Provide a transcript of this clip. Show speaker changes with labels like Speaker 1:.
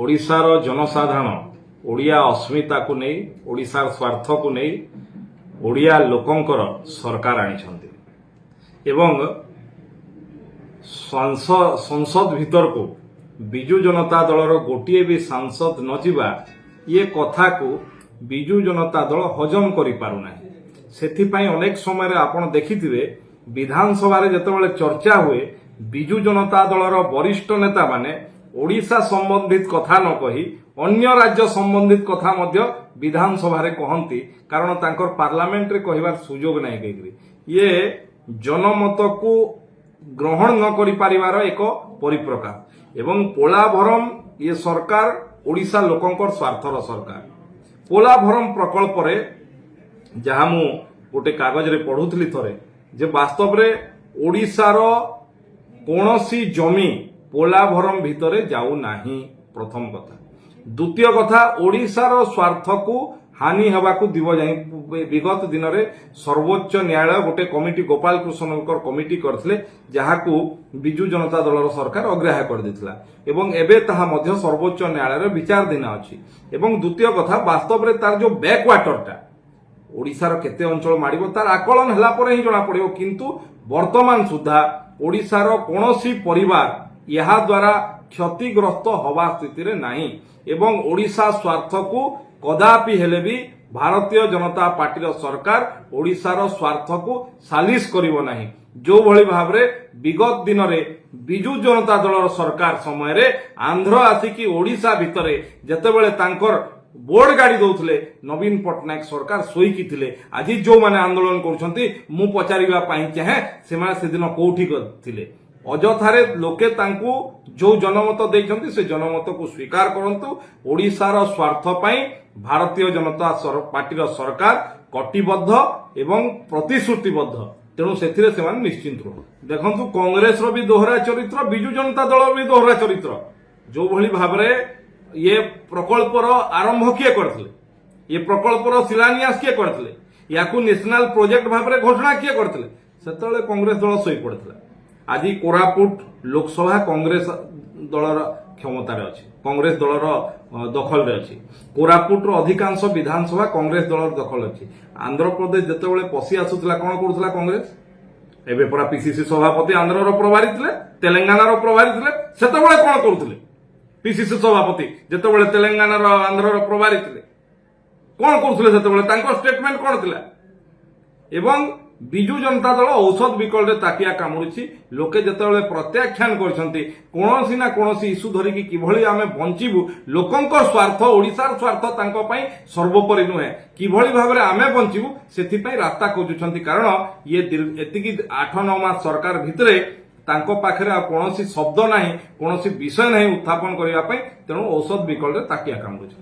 Speaker 1: ओडिशार जनसाधारण ओडिया अस्मिता को नहीं ओडिशार स्वार्थ को नहीं ओडिया लोकंकर सरकार आनिछंती एवं संसद भीतर को बिजु जनता दलर गोटे भी सांसद न जिबा ये कथा को बिजु जनता दल हजम करि पारुना सेथिपाई अनेक समय आपण देखिथिबे विधानसभा रे जेतेबेले चर्चा हुए बिजु जनता दलर वरिष्ठ नेता माने ओडिशा संबंधित कथा न कही अन्य राज्य संबंधित कथा मध्य विधानसभा रे कहंती कारण तांकर पार्लियामेंट रे कहिबार सुजोग नै केकरी ये जनमत को ग्रहण न करि परिवार एक परिप्रकार एवं पोलाभरम ये सरकार ओडिशा लोकंकर स्वार्थर सरकार पोलाभरम प्रकल्प रे जहा मु गोटे कागज रे पढुथली थरे जे वास्तव रे ओडिशार कोनोसी जमी पोलाभरम भितरे जाऊ नाही प्रथम कथा द्वितीय कथा ओडिशार स्वार्थ को हानि हवा को दिव जाई विगत दिन रे सर्वोच्च न्यायालय गोटे कमिटी गोपाल कृष्णकर कमिटी करथिले जहाकू बिजु जनता दलर सरकार अग्राह्य कर देथिला एवं एबे ताहा मध्य सर्वोच्च न्यायालय रे विचारधीन अछि एवं द्वितीय कथा वास्तव रे तार जो बैकवाटरटा ओडिशार केते अंचल माडिबो तार आकलन हला परे ही जणा पड़िबो किंतु वर्तमान सुधा ओडिशार कोनोसी परिवार यहा द्वारा क्षतिग्रस्त हवा स्थिति रे नाही एवं ओडिशा स्वार्थ को कदापि हेले भी भारतीय जनता पार्टी सरकार ओडिशार स्वार्थ को सालिश करिवो नाही जो भली भाबरे विगत दिन रे बिजु जनता दलर सरकार समय रे आंध्र आसिकी ओडिशा भितरे जेतेबेले तांकर बोर्ड गाड़ी दौले नवीन पट्टनायक सरकार शोईकी थिले आज जो माने आंदोलन करुछंती मु पचारिबा पई चाहे से माने से दिन कोठी थिले अजथारे लोके तांकू जो जनमत देइछंती से जनमत को स्वीकार करंतु ओडिशार स्वार्थ पई भारतीय जनता पार्टी सरकार कटिबद्ध एवं प्रतिश्रुतिबद्ध तेणु से निश्चिंत रहो देखंतु कांग्रेस रो भी दोहरा चरित्र बिजु जनता दल भी दोहरा चरित्र जो भली भाबरे ये प्रकल्पर आरंभ किए करथिले ये प्रकल्पर शिलान्यास किए करथिले याकू नेशनल प्रोजेक्ट भाबरे घोषणा किए करथिले सेतले कांग्रेस दल सोई पड़थिला आज कोरापुट लोकसभा कांग्रेस दलर क्षमतार अच्छी कांग्रेस दलर दखल रे अच्छी कोरापुट रो अधिकांश विधानसभा कांग्रेस दलर दखल अच्छी आंध्र प्रदेश जेतेबेले पसी आसुतला कोन करथला कांग्रेस एबे परा पीसीसी सभापति आंध्र रो प्रभारी थिले तेलंगाना रो प्रभारी थिले सेतेबेले कोन करथले पीसीसी सभापति जेतेबेले तेलंगाना रो आंध्र रो प्रभारी थिले कोन करथले सेतेबेले तांको स्टेटमेंट कोन थिला एवं बिजु जनता दल औषध विकल रे ताकिया कामुछि लोके जेतेबेले प्रत्याख्यान करछंती कोनोसी ना कोनोसी इशू धरिकी किभଳି आमे बंचिबु लोकंकर स्वार्थ ओडिसार स्वार्थ तांको पई सर्वोपरि नुहे किभଳି भाबरे आमे बंचिबु सेथि पई रास्ता खोजुछंती कारण ये एतिकी 8-9 मास सरकार भितरे तांको पाखरे कोनोसी शब्द नाही कोनोसी विषय नाही उत्थापन करिया पई तेणु औषध विकल रे ताकिया कामुछि।